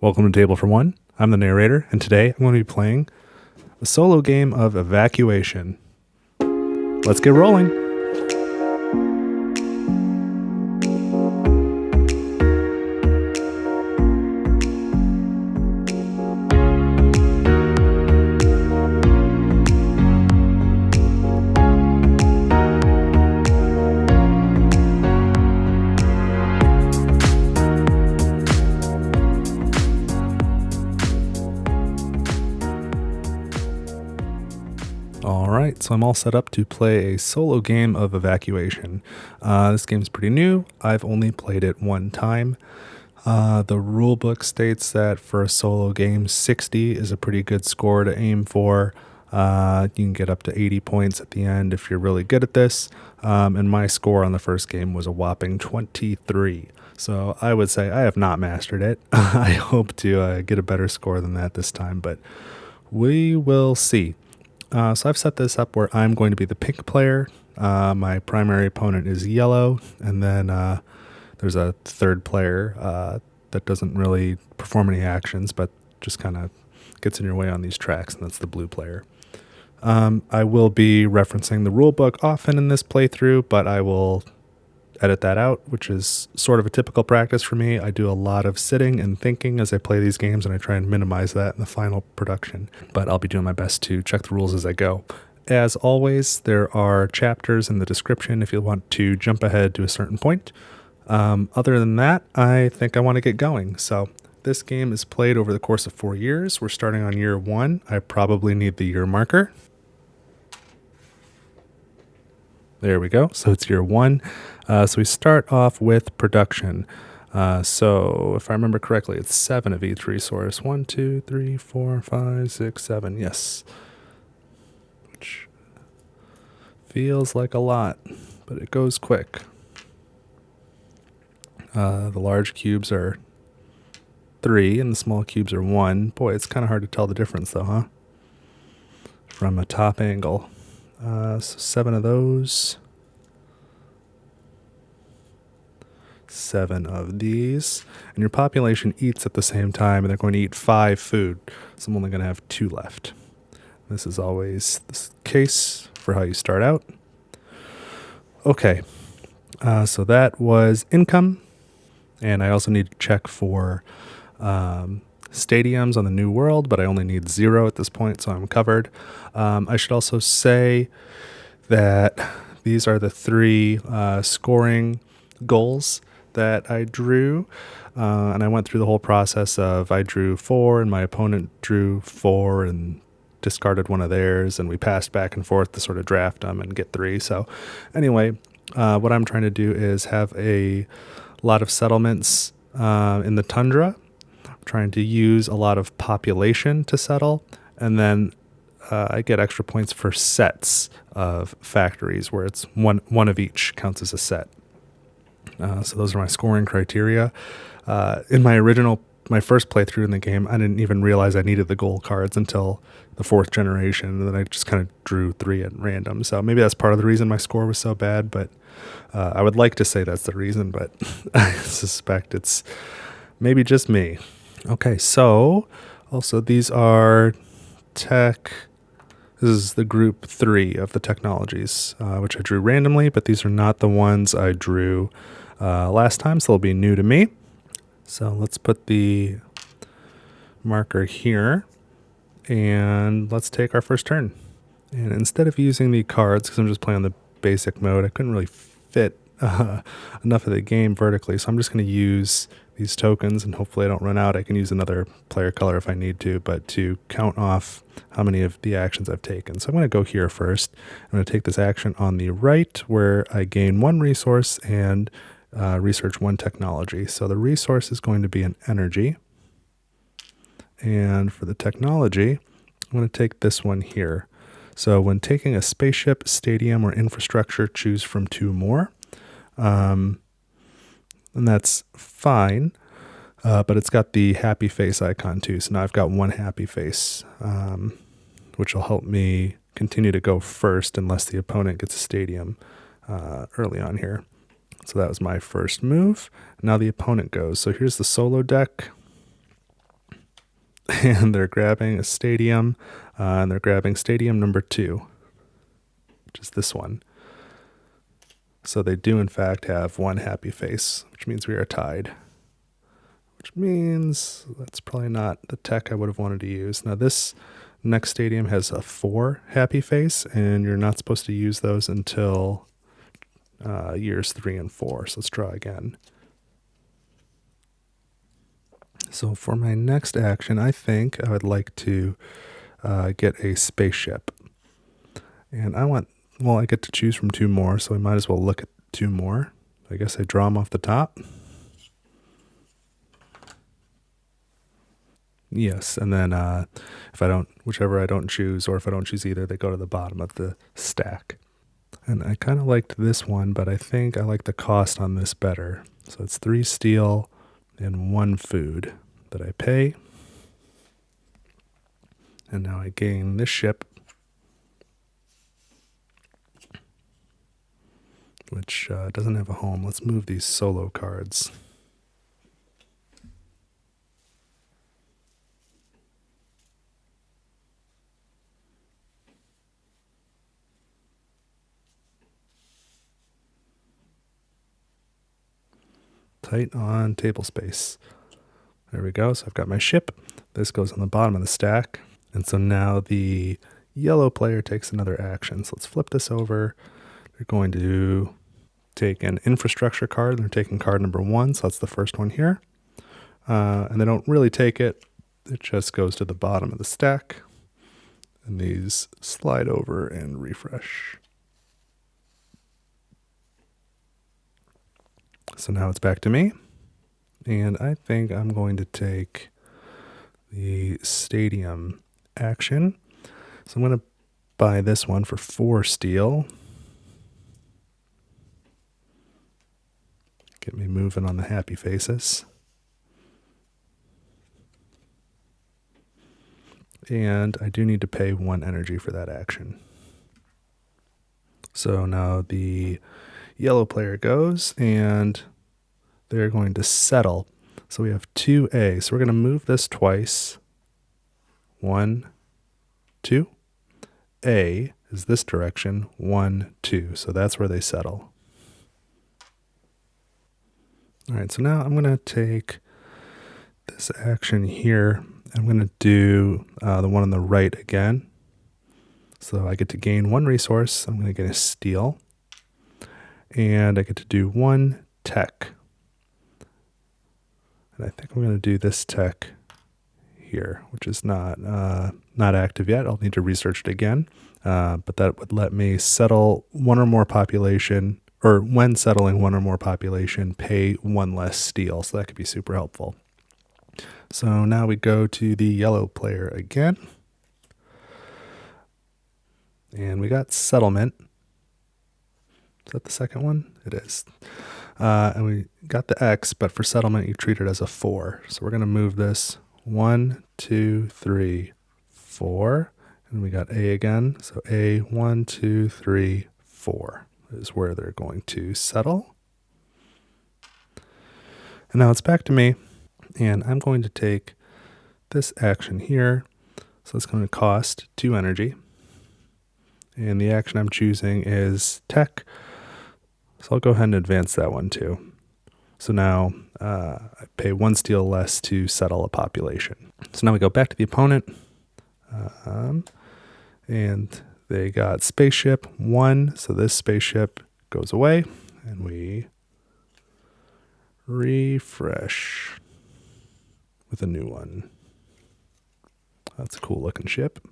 Welcome to Table for One. I'm the narrator, and today I'm going to be playing a solo game of Evacuation. Let's get rolling. Alright, so I'm all set up to play a solo game of Evacuation. This game's pretty new. I've only played it one time. The rulebook states that for a solo game, 60 is a pretty good score to aim for. You can get up to 80 points at the end if you're really good at this. And my score on the first game was a whopping 23. So I would say I have not mastered it. I hope to get a better score than that this time, but we will see. So I've set this up where I'm going to be the pink player. My primary opponent is yellow, and then there's a third player that doesn't really perform any actions, but just kind of gets in your way on these tracks, and that's the blue player. I will be referencing the rulebook often in this playthrough, but I will edit that out, which is sort of a typical practice for me. I do a lot of sitting and thinking as I play these games, and I try and minimize that in the final production. But I'll be doing my best to check the rules as I go. As always, there are chapters in the description if you want to jump ahead to a certain point. Other than that, I think I want to get going. So this game is played over the course of 4 years. We're starting on year 1. I probably need the year marker. There we go. So it's year 1. So we start off with production. So if I remember correctly, it's 7 of each resource. 1, 2, 3, 4, 5, 6, 7. Yes. Which feels like a lot, but it goes quick. The large cubes are 3 and the small cubes are 1. Boy, it's kind of hard to tell the difference though, huh? From a top angle. So 7 of those. 7 of these. And your population eats at the same time, and they're going to eat 5 food. So I'm only going to have 2 left. This is always the case for how you start out. Okay. So that was income. And I also need to check for stadiums on the new world, but I only need 0 at this point, so I'm covered. I should also say that these are the 3 scoring goals that I drew, and I went through the whole process of I drew 4 and my opponent drew 4 and discarded one of theirs, and we passed back and forth to sort of draft them and get 3. So anyway, what I'm trying to do is have a lot of settlements in the tundra. I'm trying to use a lot of population to settle, and then I get extra points for sets of factories where it's one of each counts as a set. So those are my scoring criteria. In my first playthrough in the game, I didn't even realize I needed the goal cards until the 4th generation, and then I just kind of drew 3 at random. So maybe that's part of the reason my score was so bad, but I would like to say that's the reason, but I suspect it's maybe just me. Okay, so also these are tech. This is the group 3 of the technologies, which I drew randomly, but these are not the ones I drew last time, so they'll be new to me. So let's put the marker here, and let's take our first turn. And instead of using the cards, because I'm just playing on the basic mode, I couldn't really fit enough of the game vertically, so I'm just going to use these tokens, and hopefully I don't run out. I can use another player color if I need to, but to count off how many of the actions I've taken. So I'm going to go here first. I'm going to take this action on the right where I gain 1 resource and research 1 technology. So the resource is going to be an energy. And for the technology, I'm going to take this one here. So when taking a spaceship, stadium, or infrastructure, choose from 2 more. And that's fine, but it's got the happy face icon too. So now I've got 1 happy face, which will help me continue to go first unless the opponent gets a stadium early on here. So that was my first move. Now the opponent goes. So here's the solo deck. and they're grabbing a stadium, and they're grabbing stadium number 2, which is this one. So they do, in fact, have one happy face, which means we are tied. Which means that's probably not the tech I would have wanted to use. Now, this next stadium has a 4 happy face, and you're not supposed to use those until years 3 and 4. So let's try again. So for my next action, I think I would like to get a spaceship. And I get to choose from 2 more, so I might as well look at 2 more. I guess I draw them off the top. Yes, and then whichever I don't choose, or if I don't choose either, they go to the bottom of the stack. And I kind of liked this one, but I think I like the cost on this better. So it's 3 steel and 1 food that I pay. And now I gain this ship, which doesn't have a home. Let's move these solo cards. Tight on table space. There we go. So I've got my ship. This goes on the bottom of the stack. And so now the yellow player takes another action. So let's flip this over. They're going to take an infrastructure card. They're taking card number 1. So that's the first one here. And they don't really take it. It just goes to the bottom of the stack. And these slide over and refresh. So now it's back to me. And I think I'm going to take the stadium action. So I'm going to buy this one for 4 steel. Get me moving on the happy faces. And I do need to pay 1 energy for that action. So now the yellow player goes, and they're going to settle. So we have 2A. So we're going to move this twice. 1, 2. A is this direction. 1, 2. So that's where they settle. All right, so now I'm going to take this action here. I'm going to do the one on the right again. So I get to gain 1 resource. I'm going to get a steel. And I get to do 1 tech. And I think I'm going to do this tech here, which is not active yet. I'll need to research it again. But that would let me settle 1 or more population, or when settling 1 or more population, pay 1 less steel. So that could be super helpful. So now we go to the yellow player again. And we got settlement. Is that the second one? It is. And we got the X, but for settlement, you treat it as a 4. So we're going to move this 1, 2, 3, 4. And we got A again. So A, 1, 2, 3, 4 is where they're going to settle. And now it's back to me. And I'm going to take this action here. So it's going to cost 2 energy. And the action I'm choosing is tech. So I'll go ahead and advance that one too. So now I pay 1 steel less to settle a population. So now we go back to the opponent. And they got spaceship 1. So this spaceship goes away. And we refresh with a new one. That's a cool looking ship.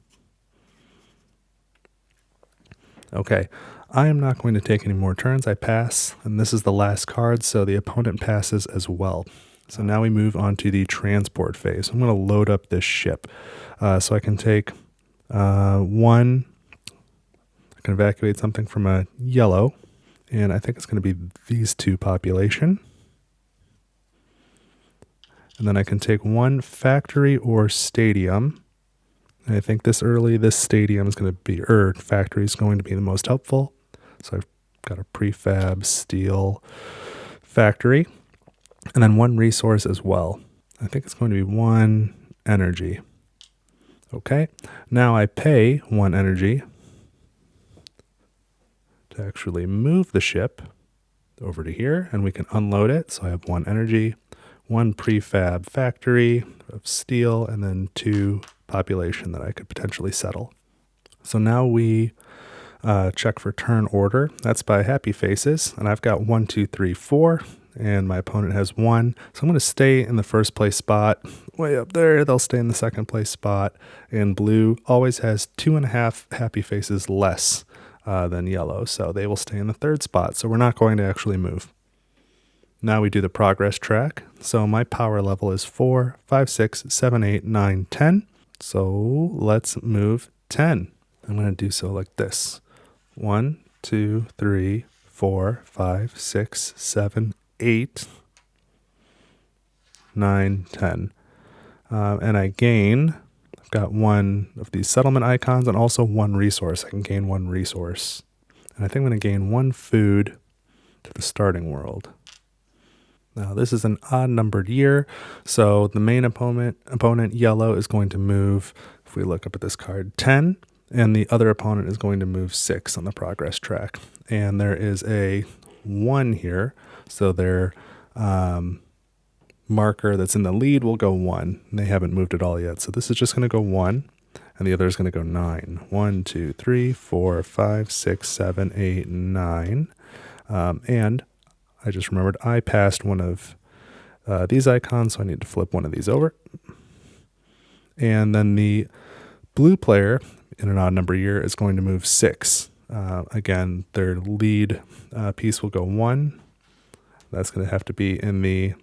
Okay, I am not going to take any more turns. I pass, and this is the last card, so the opponent passes as well. So now we move on to the transport phase. I'm going to load up this ship. So I can take 1, I can evacuate something from a yellow, and I think it's going to be these 2 population. And then I can take 1 factory or stadium. And I think this stadium is going to be, factory is going to be the most helpful. So I've got a prefab steel factory. And then 1 resource as well. I think it's going to be 1 energy. Okay, now I pay 1 energy to actually move the ship over to here, and we can unload it. So I have 1 energy, 1 prefab factory of steel, and then 2 population that I could potentially settle. So now we check for turn order. That's by happy faces, and I've got 1, 2, 3, 4, and my opponent has 1. So I'm going to stay in the first place spot. Way up there, they'll stay in the second place spot, and blue always has 2.5 happy faces less than yellow, so they will stay in the third spot. So we're not going to actually move. Now we do the progress track. So my power level is 4, 5, 6, 7, 8, 9, 10. So let's move 10. I'm going to do so like this. 1, 2, 3, 4, 5, 6, 7, 8, 9, 10. And I gain, I've got 1 of these settlement icons and also 1 resource. I can gain 1 resource. And I think I'm going to gain 1 food to the starting world. Now this is an odd numbered year, so the main opponent yellow is going to move, if we look up at this card, 10, and the other opponent is going to move 6 on the progress track. And there is a 1 here, so their marker that's in the lead will go 1. And they haven't moved at all yet, so this is just going to go 1, and the other is going to go 9. 1, 2, 3, 4, 5, 6, 7, 8, 9. And I just remembered I passed one of these icons, so I need to flip one of these over. And then the blue player in an odd number year is going to move 6. Again, their lead piece will go 1. That's going to have to be in the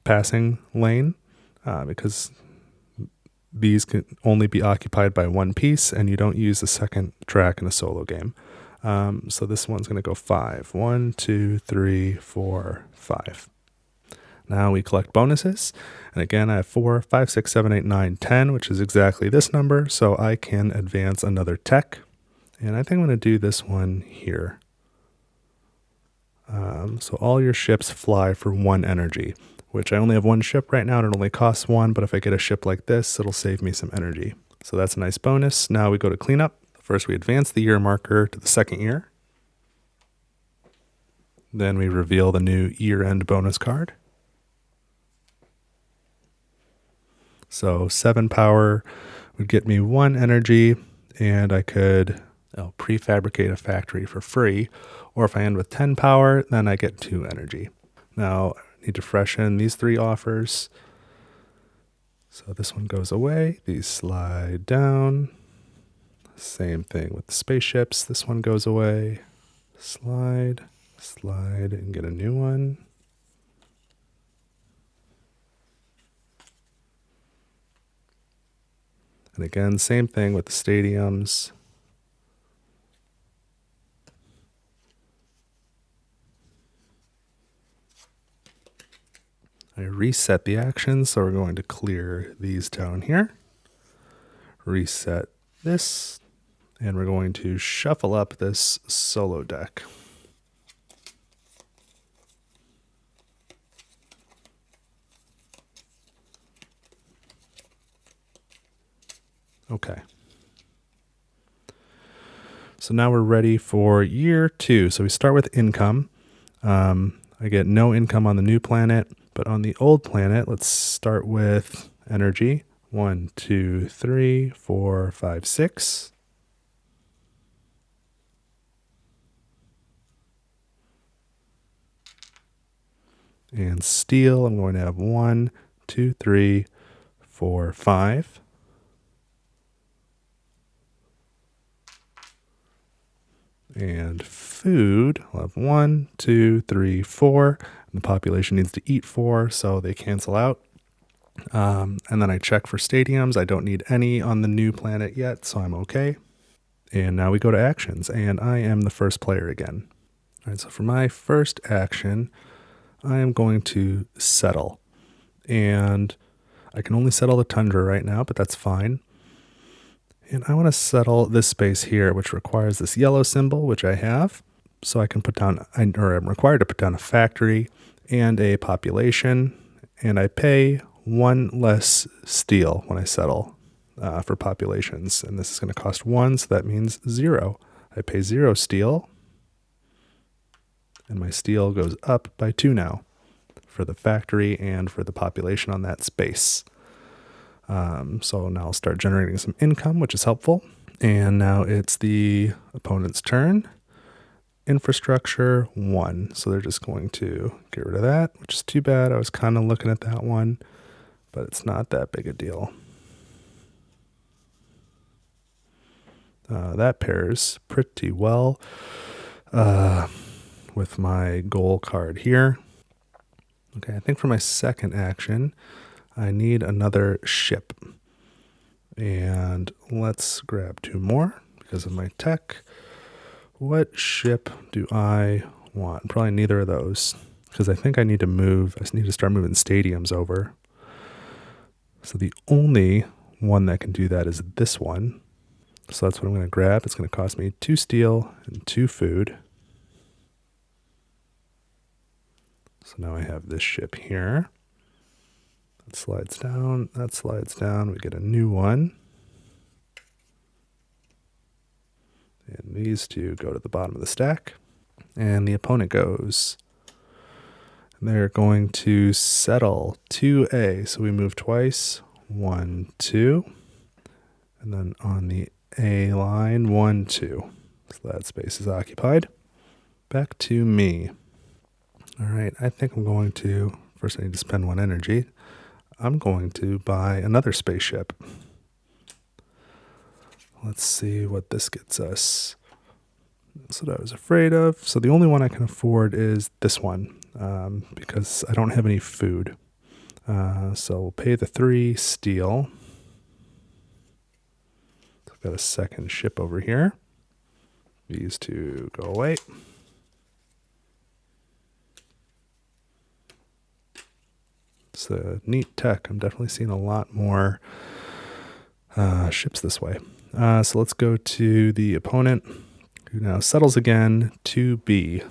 passing lane because these can only be occupied by 1 piece, and you don't use the second track in a solo game. So this one's going to go 5. 1, 2, 3, 4, 5. Now we collect bonuses. And again, I have 4, 5, 6, 7, 8, 9, 10, which is exactly this number. So I can advance another tech. And I think I'm going to do this one here. So all your ships fly for 1 energy, which I only have 1 ship right now and it only costs 1. But if I get a ship like this, it'll save me some energy. So that's a nice bonus. Now we go to cleanup. First, we advance the year marker to the second year. Then we reveal the new year-end bonus card. So 7 power would get me 1 energy, and I could prefabricate a factory for free. Or if I end with 10 power, then I get 2 energy. Now, I need to freshen these 3 offers. So this one goes away. These slide down. Same thing with the spaceships. This one goes away. Slide, slide, and get a new one. And again, same thing with the stadiums. I reset the actions, so we're going to clear these down here. Reset this. And we're going to shuffle up this solo deck. Okay. So now we're ready for year 2. So we start with income. I get no income on the new planet, but on the old planet, let's start with energy. 1, 2, 3, 4, 5, 6. And steel, I'm going to have 1, 2, 3, 4, 5. And food, I'll have 1, 2, 3, 4. And the population needs to eat 4, so they cancel out. And then I check for stadiums. I don't need any on the new planet yet, so I'm okay. And now we go to actions, and I am the first player again. All right, so for my first action, I am going to settle. And I can only settle the tundra right now, but that's fine. And I want to settle this space here, which requires this yellow symbol, which I have. So I can put down, or I'm required to put down a factory and a population. And I pay one less steel when I settle for populations. And this is going to cost 1, so that means 0. I pay 0 steel, and my steel goes up by 2 now for the factory and for the population on that space. So now I'll start generating some income, which is helpful. And now it's the opponent's turn. Infrastructure 1. So they're just going to get rid of that, which is too bad. I was kind of looking at that one, but it's not that big a deal. That pairs pretty well with my goal card here. Okay, I think for my second action, I need another ship. And let's grab 2 more because of my tech. What ship do I want? Probably neither of those, because I think I need to move. I need to start moving stadiums over. So the only one that can do that is this one. So that's what I'm going to grab. It's going to cost me 2 steel and 2 food. So now I have this ship here. That slides down. That slides down. We get a new one. And these 2 go to the bottom of the stack. And the opponent goes. And they're going to settle 2A. So we move twice. 1, 2. And then on the A line, 1, 2. So that space is occupied. Back to me. All right, I think I'm going to, first I need to spend 1 energy. I'm going to buy another spaceship. Let's see what this gets us. That's what I was afraid of. So the only one I can afford is this one, because I don't have any food. So we'll pay the 3 steel. So I've got a second ship over here. These 2 go away. It's a neat tech. I'm definitely seeing a lot more ships this way. So let's go to the opponent, who now settles again to B.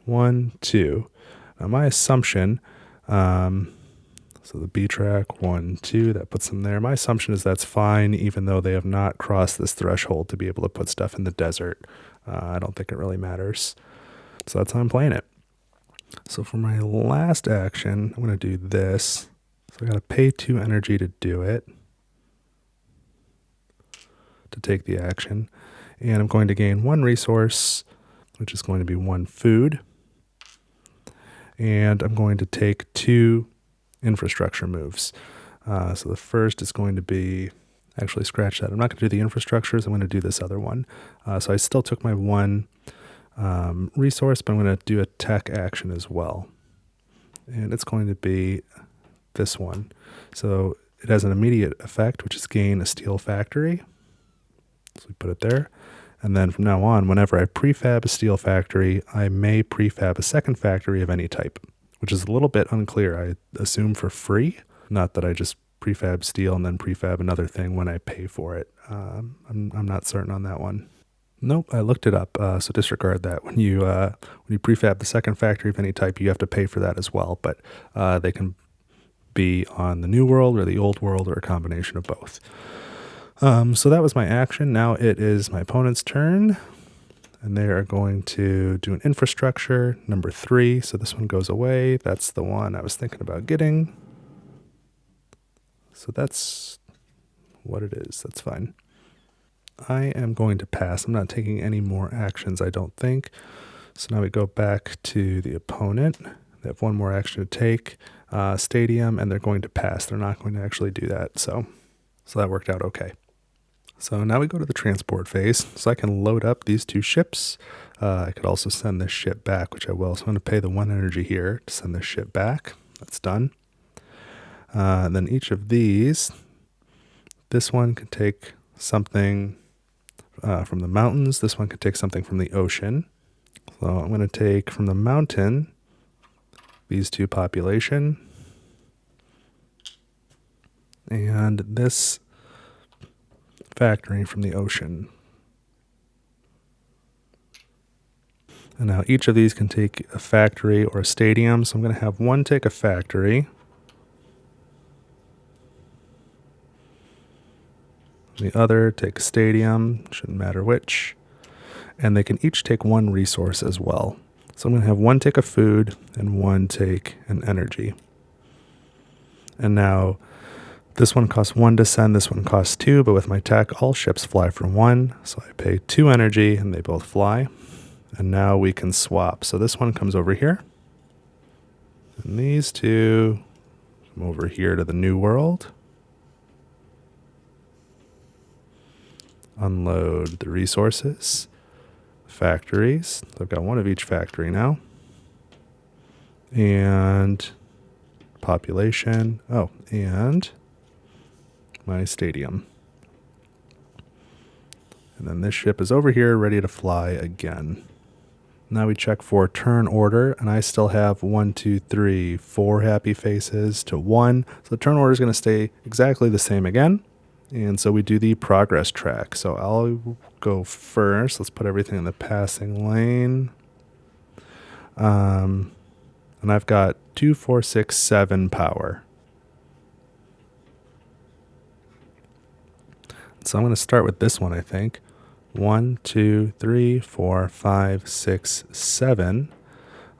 1, 2. Now my assumption, so the B track, 1, 2, that puts them there. My assumption is that's fine, even though they have not crossed this threshold to be able to put stuff in the desert. I don't think it really matters. So that's how I'm playing it. So for my last action, I'm going to do this. So I got to pay 2 energy to do it, to take the action. And I'm going to gain 1 resource, which is going to be 1 food. And I'm going to take 2 infrastructure moves. So the first is going to be, actually scratch that. I'm not going to do the infrastructures. I'm going to do this other one. So I still took my 1 resource, but I'm going to do a tech action as well. And it's going to be this one. So it has an immediate effect, which is gain a steel factory. So we put it there. And then from now on, whenever I prefab a steel factory, I may prefab a second factory of any type, which is a little bit unclear. I assume for free, not that I just prefab steel and then prefab another thing when I pay for it. I'm not certain on that one. Nope, I looked it up, so disregard that. When you prefab the second factory of any type, you have to pay for that as well, but they can be on the new world or the old world or a combination of both. So that was my action. Now it is my opponent's turn, and they are going to do an infrastructure, number 3, so this one goes away. That's the one I was thinking about getting. So that's what it is. That's fine. I am going to pass. I'm not taking any more actions, I don't think. So now we go back to the opponent. They have 1 more action to take, stadium, and they're going to pass. They're not going to actually do that. So that worked out okay. So now we go to the transport phase. So I can load up these 2 ships. I could also send this ship back, which I will. So I'm going to pay the 1 energy here to send this ship back. That's done. And then each of these, this one can take something from the mountains. This one could take something from the ocean. So I'm going to take from the mountain these 2 population. And this factory from the ocean. And now each of these can take a factory or a stadium. So I'm going to have 1 take a factory. The other take a stadium, shouldn't matter which. And they can each take one resource as well. So I'm going to have one take a food and one take an energy. And now this one costs 1 to send, this one costs 2, but with my tech, all ships fly for 1. So I pay 2 energy and they both fly. And now we can swap. So this one comes over here. And these two come over here to the new world. Unload the resources. Factories. I've got one of each factory now. And population. Oh, and my stadium. And then this ship is over here ready to fly again. Now we check for turn order, and I still have 1, 2, 3, 4 happy faces to 1. So the turn order is going to stay exactly the same again. And so we do the progress track. So I'll go first. Let's put everything in the passing lane. And I've got 2, 4, 6, 7 power. So I'm going to start with this one, I think. 1, 2, 3, 4, 5, 6, 7.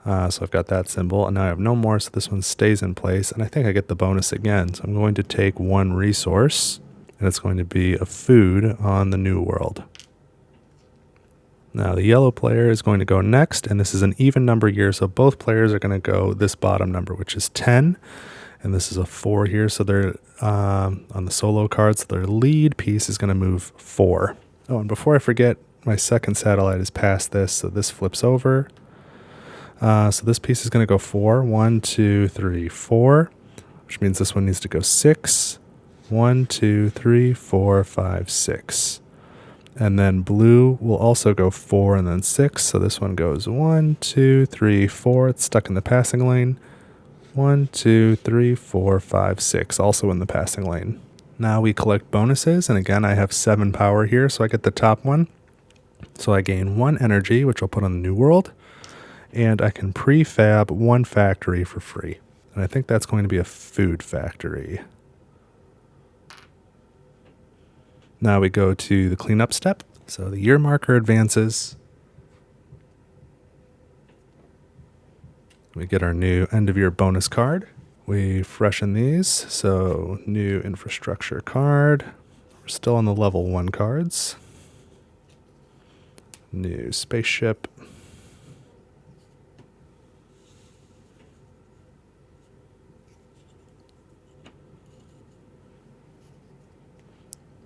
So I've got that symbol, and now I have no more, so this one stays in place, and I think I get the bonus again. So I'm going to take one resource, and it's going to be a food on the new world. Now the yellow player is going to go next, and this is an even number year, so both players are going to go this bottom number, which is 10. And this is a 4 here, so they're on the solo cards, their lead piece is going to move 4. Oh, and before I forget, my second satellite is past this, so this flips over. So this piece is going to go 4. 1, 2, 3, 4, which means this one needs to go 6. 1, 2, 3, 4, 5, 6. And then blue will also go 4 and then 6, so this one goes 1, 2, 3, 4. It's stuck in the passing lane. 1, 2, 3, 4, 5, 6, also in the passing lane. Now we collect bonuses, and again I have 7 power here, so I get the top one. So I gain 1 energy, which I'll put on the new world, and I can prefab 1 factory for free. And I think that's going to be a food factory. Now we go to the cleanup step. So the year marker advances. We get our new end of year bonus card. We freshen these. So new infrastructure card. We're still on the level 1 cards. New spaceship.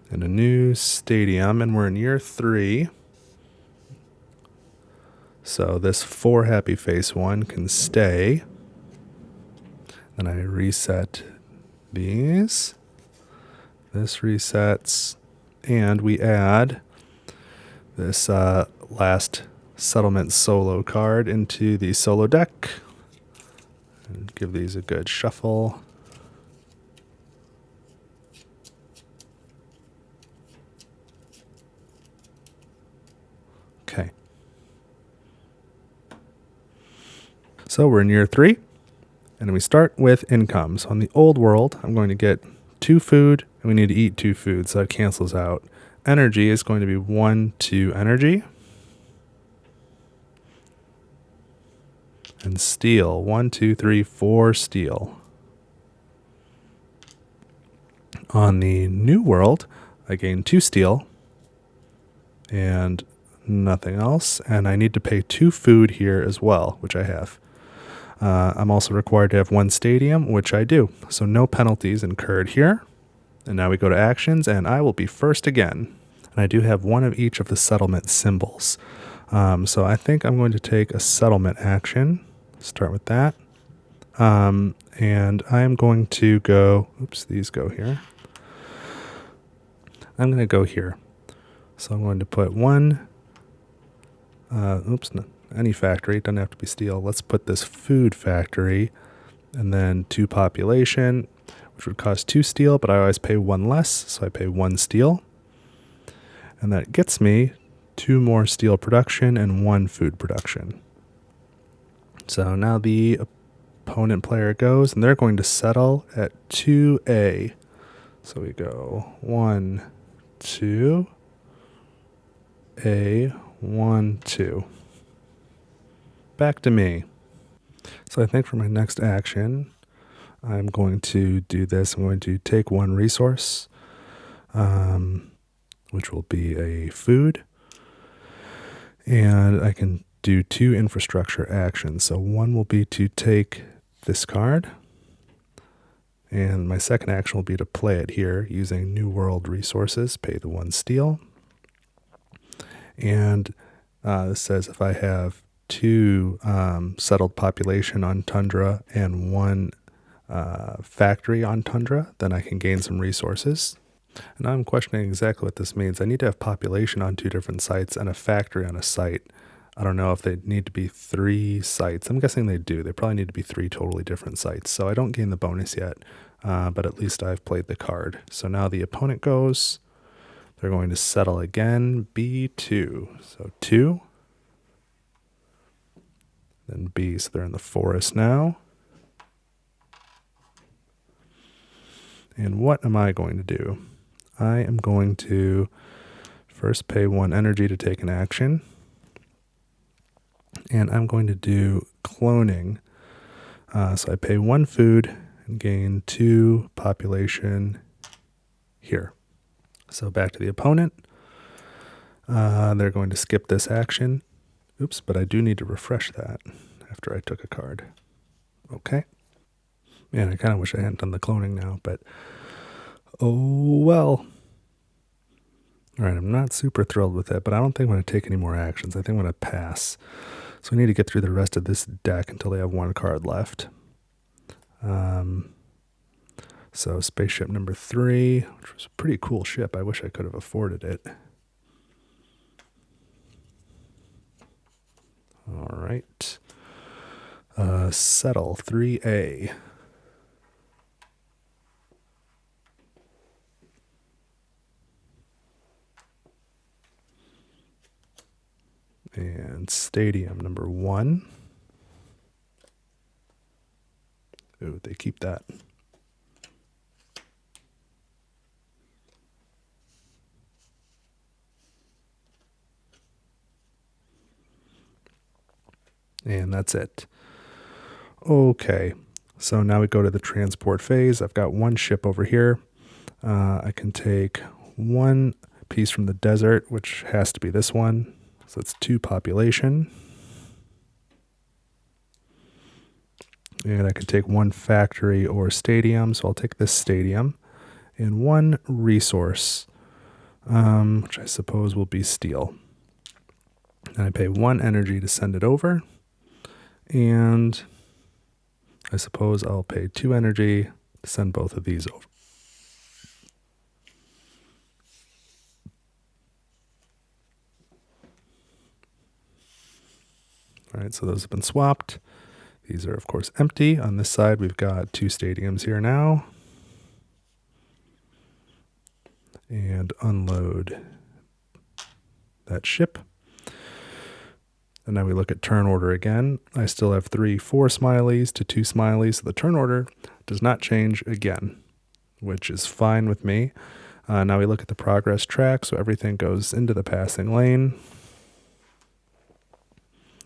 And a new stadium, and we're in year 3. So this 4 happy face one can stay. Then I reset these. This resets, and we add this last settlement solo card into the solo deck. And give these a good shuffle. Okay. So we're in year 3, and we start with income. So on the old world, I'm going to get 2 food, and we need to eat 2 food, so that cancels out. Energy is going to be 1, 2 energy. And steel, 1, 2, 3, 4 steel. On the new world, I gain 2 steel and nothing else, and I need to pay 2 food here as well, which I have. I'm also required to have 1 stadium, which I do. So no penalties incurred here. And now we go to actions, and I will be first again. And I do have 1 of each of the settlement symbols. So I think I'm going to take a settlement action. Start with that. And I am going to go, oops, these go here. I'm going to go here. So I'm going to put 1, any factory, it doesn't have to be steel. Let's put this food factory, and then 2 population, which would cost 2 steel, but I always pay 1 less, so I pay 1 steel. And that gets me 2 more steel production and 1 food production. So now the opponent player goes, and they're going to settle at 2A. So we go 1, 2, A, 1, 2. Back to me. So I think for my next action, I'm going to do this. I'm going to take one resource, which will be a food, and I can do 2 infrastructure actions. So one will be to take this card, and my second action will be to play it here using New World resources, pay the 1 steel. And this says if I have 2 settled population on Tundra and 1 factory on Tundra, then I can gain some resources. And I'm questioning exactly what this means. I need to have population on 2 different sites and a factory on a site. I don't know if they need to be 3 sites. I'm guessing they do. They probably need to be 3 totally different sites. So I don't gain the bonus yet, but at least I've played the card. So now the opponent goes. They're going to settle again, B2. So 2. Then B, so they're in the forest now. And what am I going to do? I am going to first pay 1 energy to take an action. And I'm going to do cloning. So I pay 1 food and gain 2 population here. So back to the opponent. They're going to skip this action. Oops, but I do need to refresh that after I took a card. Okay. Man, I kind of wish I hadn't done the cloning now, but oh well. All right, I'm not super thrilled with it, but I don't think I'm going to take any more actions. I think I'm going to pass. So we need to get through the rest of this deck until they have 1 card left. So spaceship number 3, which was a pretty cool ship. I wish I could have afforded it. All right. Settle 3A. And stadium number 1. Ooh, they keep that. And that's it. Okay, so now we go to the transport phase. I've got 1 ship over here. I can take 1 piece from the desert, which has to be this one. So that's 2 population. And I can take 1 factory or stadium. So I'll take this stadium. And 1 resource, which I suppose will be steel. And I pay 1 energy to send it over. And I suppose I'll pay 2 energy to send both of these over. All right, so those have been swapped. These are, of course, empty. On this side, we've got 2 stadiums here now. And unload that ship. And now we look at turn order again. I still have 3 4 smileys to 2 smileys. So the turn order does not change again, which is fine with me. Now we look at the progress track. So everything goes into the passing lane.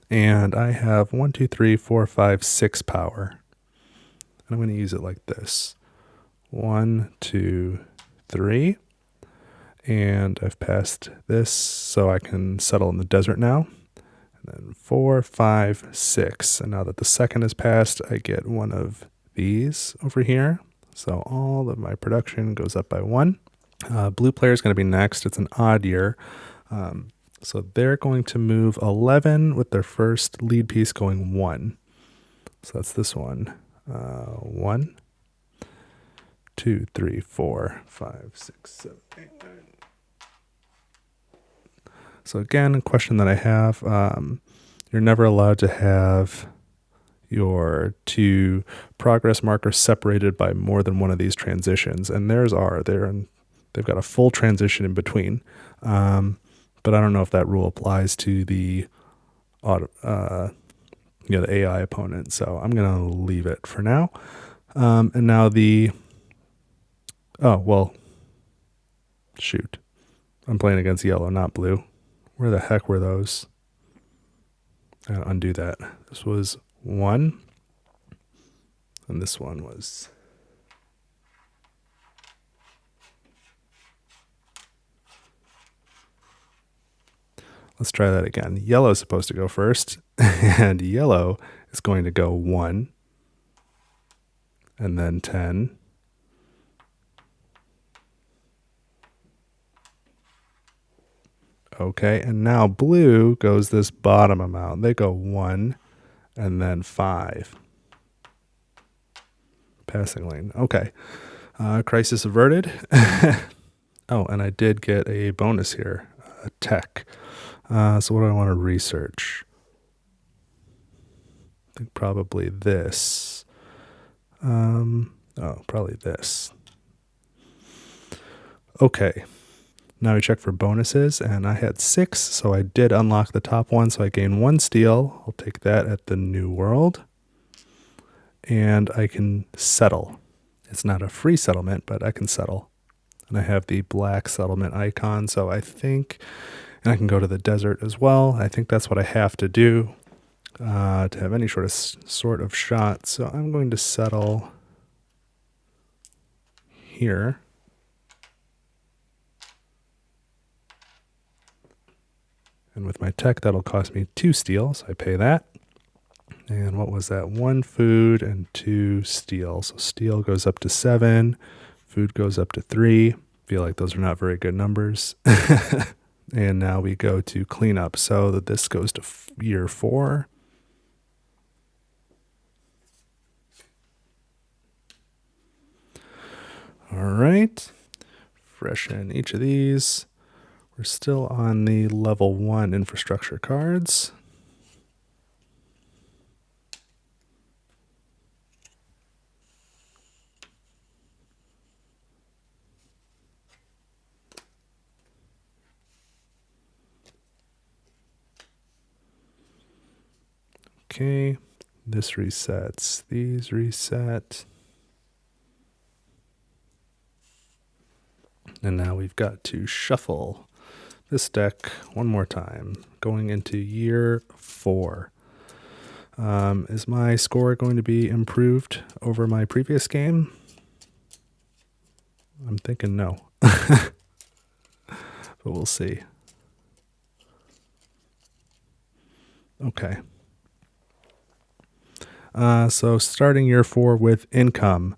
And I have 1, 2, 3, 4, 5, 6 power. And I'm going to use it like this. 1, 2, 3. And I've passed this, so I can settle in the desert now. And then 4, 5, 6. And now that the second is passed, I get 1 of these over here. So all of my production goes up by 1. Blue player is going to be next. It's an odd year. So they're going to move 11 with their first lead piece going 1. So that's this one. 1, 2, 3, 4, 5, 6, 7, 8, 9. So again, a question that I have, you're never allowed to have your 2 progress markers separated by more than 1 of these transitions. And theirs are. They've got a full transition in between. But I don't know if that rule applies to the the AI opponent. So I'm going to leave it for now. And now shoot. I'm playing against yellow, not blue. Where the heck were those? I'll undo that. This was 1. And this one was... Let's try that again. Yellow is supposed to go first, and yellow is going to go 1, and then 10. Okay, and now blue goes this bottom amount. They go 1, and then 5. Passing lane. Okay. Crisis averted. Oh, and I did get a bonus here. Tech. So what do I want to research? I think probably this. Probably this. Okay. Now we check for bonuses, and I had 6, so I did unlock the top one, so I gain 1 steel. I'll take that at the New World. And I can settle. It's not a free settlement, but I can settle. And I have the black settlement icon, so I think, and I can go to the desert as well. I think that's what I have to do to have any sort of shot. So I'm going to settle here. And with my tech, that'll cost me 2 steel, so I pay that. And what was that? 1 food and 2 steel. So steel goes up to 7. Food goes up to 3. Feel like those are not very good numbers. And now we go to cleanup. So that this goes to year 4. All right. Freshen each of these. We're still on the level 1 infrastructure cards. Okay, this resets. These reset. And now we've got to shuffle this deck one more time, going into year 4. Is my score going to be improved over my previous game? I'm thinking no. But we'll see. Okay. So starting year 4 with income.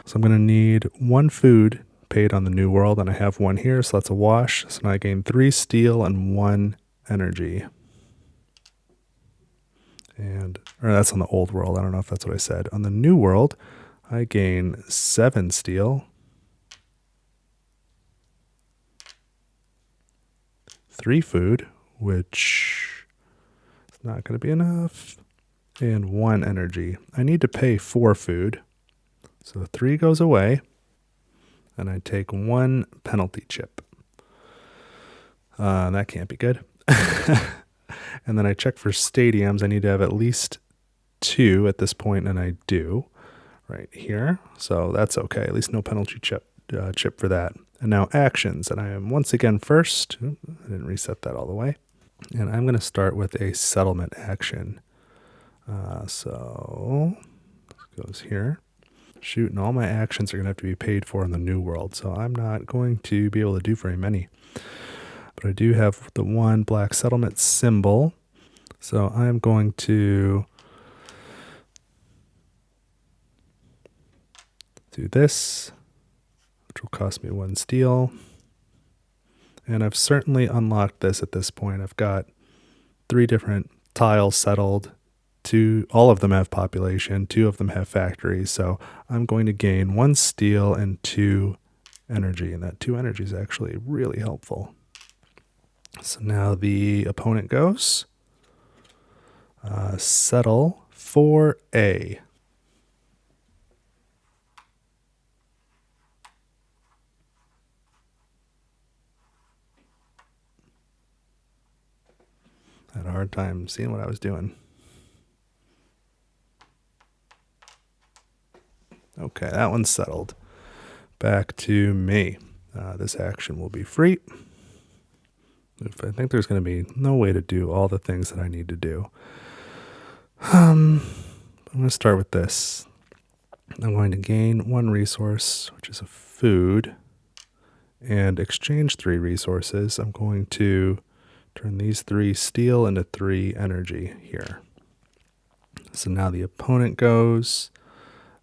So I'm going to need 1 food paid on the New World, and I have 1 here, so that's a wash. So now I gain 3 steel and 1 energy. Or that's on the old world. I don't know if that's what I said. On the New World, I gain 7 steel, 3 food, which is not going to be enough, and 1 energy. I need to pay 4 food, so 3 goes away, and I take 1 penalty chip. That can't be good. And then I check for stadiums. I need to have at least 2 at this point, and I do right here. So that's okay. At least no penalty chip for that. And now actions. And I am once again first. I didn't reset that all the way. And I'm going to start with a settlement action. So this goes here. Shoot, and all my actions are going to have to be paid for in the New World. So I'm not going to be able to do very many. But I do have the 1 black settlement symbol. So I'm going to do this, which will cost me 1 steel. And I've certainly unlocked this at this point. I've got 3 different tiles settled. All of them have population. 2 of them have factories. So I'm going to gain 1 steel and 2 energy. And that 2 energy is actually really helpful. So now the opponent goes. Settle for A. I had a hard time seeing what I was doing. Okay, that one's settled. Back to me. This action will be free. I think there's going to be no way to do all the things that I need to do. I'm going to start with this. I'm going to gain 1 resource, which is a food, and exchange 3 resources. I'm going to turn these 3 steel into 3 energy here. So now the opponent goes.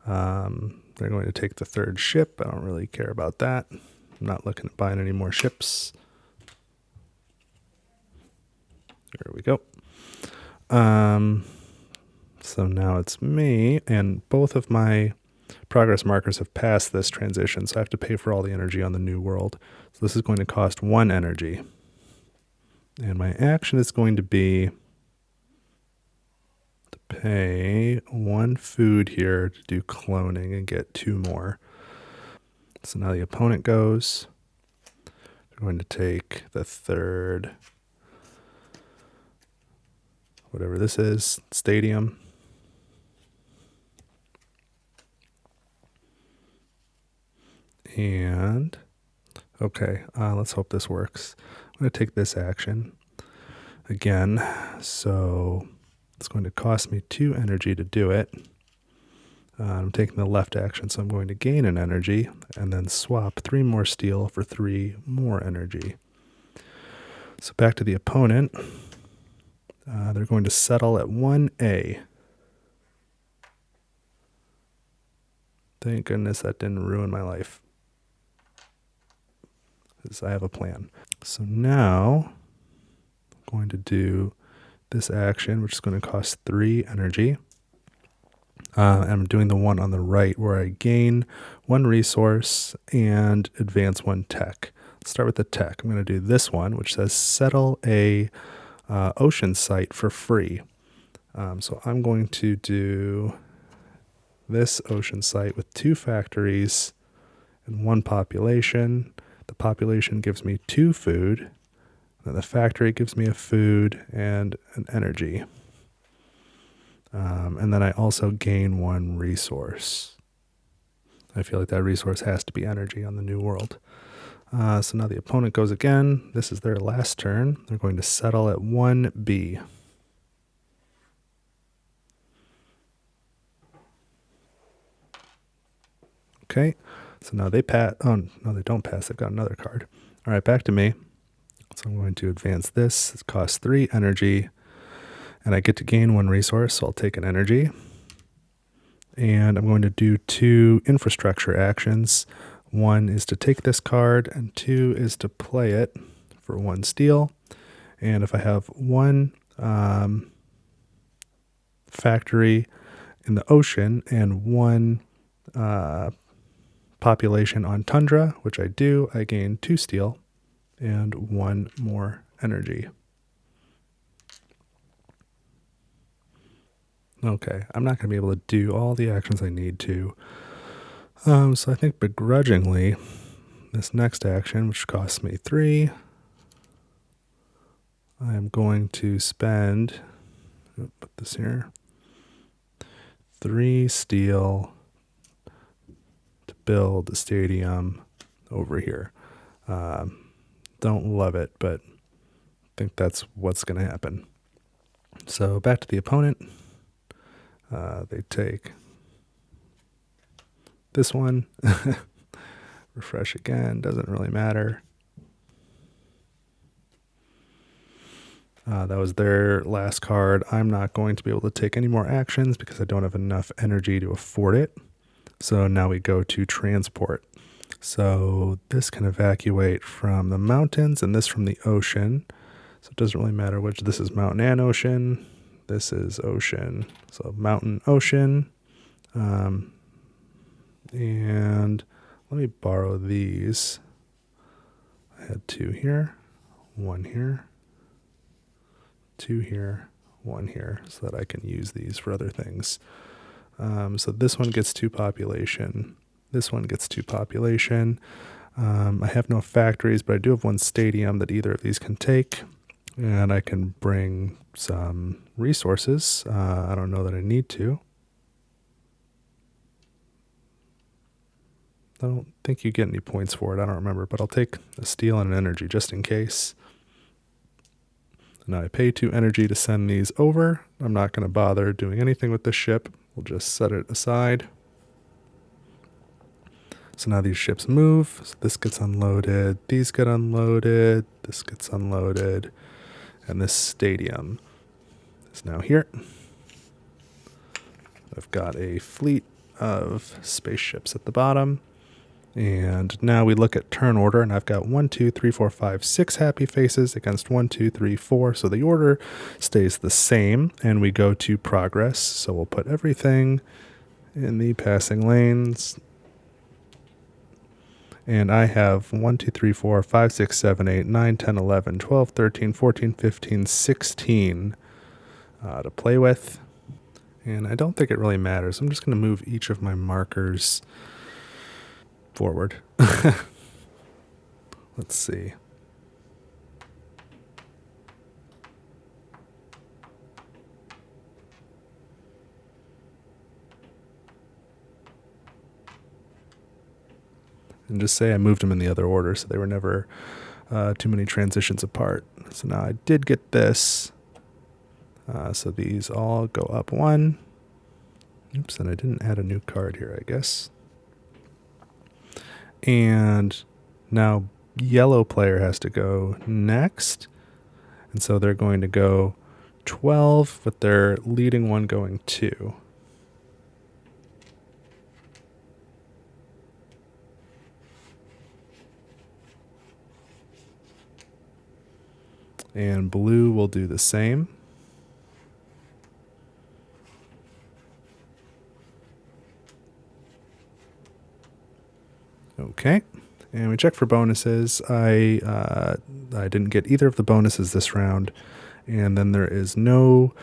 They're going to take the 3rd ship. I don't really care about that. I'm not looking at buying any more ships. There we go. So now it's me, and both of my progress markers have passed this transition, so I have to pay for all the energy on the new world. So this is going to cost 1 energy. And my action is going to be to pay 1 food here to do cloning and get 2 more. So now the opponent goes. They're going to take the 3rd, whatever this is, stadium. And, okay, let's hope this works. I'm going to take this action again. So it's going to cost me 2 energy to do it. I'm taking the left action, so I'm going to gain an energy and then swap 3 more steel for 3 more energy. So back to the opponent. They're going to settle at 1A. Thank goodness that didn't ruin my life, because I have a plan. So now I'm going to do this action, which is going to cost 3 energy. I'm doing the one on the right where I gain 1 resource and advance 1 tech. Let's start with the tech. I'm going to do this one, which says settle a ocean site for free. So I'm going to do this ocean site with 2 factories and 1 population. The population gives me 2 food. And the factory gives me a food and an energy. And then I also gain 1 resource. I feel like that resource has to be energy on the new world. So now the opponent goes again. This is their last turn. They're going to settle at 1B. Okay, so now they pass. Oh, no, they don't pass. They've got another card. All right, back to me. So I'm going to advance this. It costs 3 energy. And I get to gain 1 resource, so I'll take an energy. And I'm going to do 2 infrastructure actions. 1 is to take this card, and 2 is to play it for 1 steel. And if I have 1 factory in the ocean and 1 population on tundra, which I do, I gain 2 steel and 1 more energy. Okay, I'm not going to be able to do all the actions I need to. So I think begrudgingly, this next action, which costs me 3, I'm going to spend, put this here, 3 steel to build the stadium over here. Don't love it, but I think that's what's going to happen. So back to the opponent. They take this one. Refresh again, doesn't really matter. That was their last card. I'm not going to be able to take any more actions because I don't have enough energy to afford it. So now we go to transport. So this can evacuate from the mountains and this from the ocean. So it doesn't really matter which. This is mountain and ocean. This is ocean. So mountain, ocean. And let me borrow these. I had 2 here, 1 here, 2 here, 1 here, so that I can use these for other things. So this one gets 2 population. This one gets 2 population. I have no factories, but I do have 1 stadium that either of these can take. And I can bring some resources. I don't know that I need to. I don't think you get any points for it. I don't remember, but I'll take a steel and an energy just in case. Now I pay 2 energy to send these over. I'm not going to bother doing anything with this ship. We'll just set it aside. So now these ships move. So this gets unloaded. These get unloaded. This gets unloaded. And this stadium is now here. I've got a fleet of spaceships at the bottom. And now we look at turn order, and I've got 1, 2, 3, 4, 5, 6 happy faces against 1, 2, 3, 4. So the order stays the same, and we go to progress. So we'll put everything in the passing lanes. And I have 1, 2, 3, 4, 5, 6, 7, 8, 9, 10, 11, 12, 13, 14, 15, 16 to play with. And I don't think it really matters. I'm just going to move each of my markers forward. Let's see. And just say I moved them in the other order, so they were never too many transitions apart. So now I did get this. So these all go up 1. Oops, and I didn't add a new card here, I guess. And now yellow player has to go next. And so they're going to go 12, with their leading one going 2. And blue will do the same. Okay, and we check for bonuses. I didn't get either of the bonuses this round, and then there is no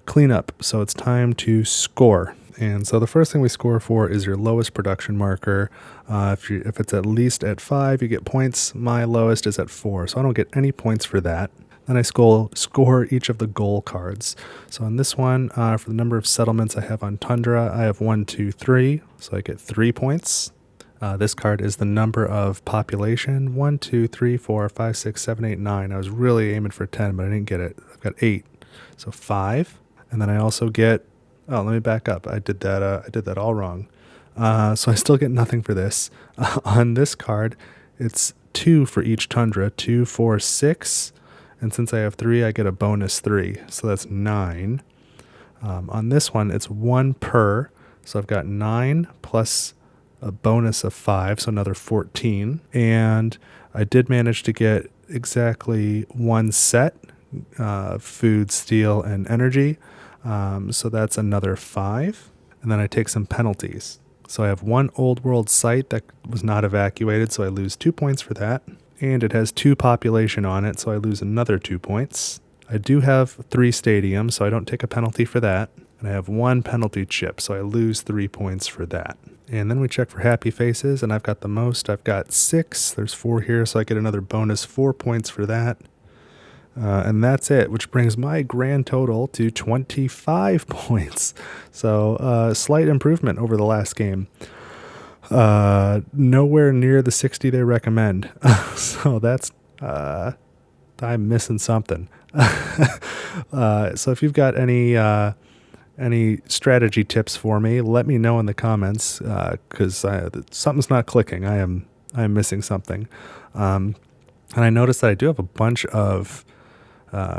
cleanup, so it's time to score. And so the first thing we score for is your lowest production marker. If it's at least at 5, you get points. My lowest is at 4, so I don't get any points for that. Then I score each of the goal cards. So on this one, for the number of settlements I have on Tundra, I have 1, 2, 3, so I get 3 points. This card is the number of population. 1, 2, 3, 4, 5, 6, 7, 8, 9. I was really aiming for 10, but I didn't get it. I've got 8, so 5. And then I also get, oh, let me back up. I did that all wrong. So I still get nothing for this. On this card, it's 2 for each Tundra. 2, 4, 6. And since I have 3, I get a bonus 3. So that's 9. On this one, it's 1 per. So I've got 9 plus a bonus of 5, so another 14. And I did manage to get exactly 1 set, food, steel, and energy. So that's another 5. And then I take some penalties. So I have 1 old world site that was not evacuated, so I lose 2 points for that. And it has 2 population on it, so I lose another 2 points. I do have 3 stadiums, so I don't take a penalty for that. And I have 1 penalty chip, so I lose 3 points for that. And then we check for happy faces, and I've got the most. I've got 6. There's 4 here, so I get another bonus 4 points for that. And that's it, which brings my grand total to 25 points. So slight improvement over the last game. Nowhere near the 60 they recommend. So that's, I'm missing something. So if you've got any strategy tips for me, let me know in the comments, because something's not clicking. I'm missing something. And I noticed that I do have a bunch of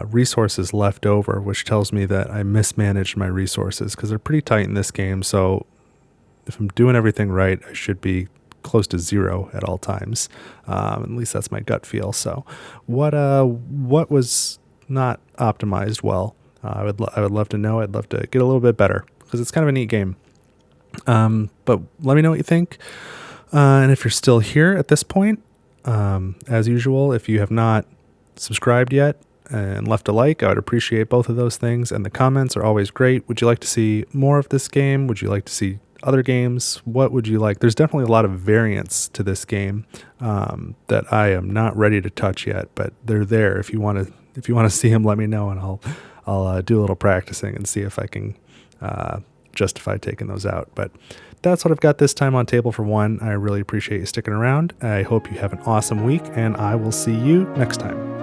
resources left over, which tells me that I mismanaged my resources, because they're pretty tight in this game. So if I'm doing everything right, I should be close to 0 at all times. At least that's my gut feel. So what was not optimized well? I would love to know. I'd love to get a little bit better, because it's kind of a neat game. But let me know what you think. And if you're still here at this point, as usual, if you have not subscribed yet and left a like, I would appreciate both of those things. And the comments are always great. Would you like to see more of this game? Would you like to see other games? What would you like? There's definitely a lot of variants to this game that I am not ready to touch yet, but they're there. If you want to see them, let me know, and I'll do a little practicing and see if I can justify taking those out. But that's what I've got this time on Table for One. I really appreciate you sticking around. I hope you have an awesome week, and I will see you next time.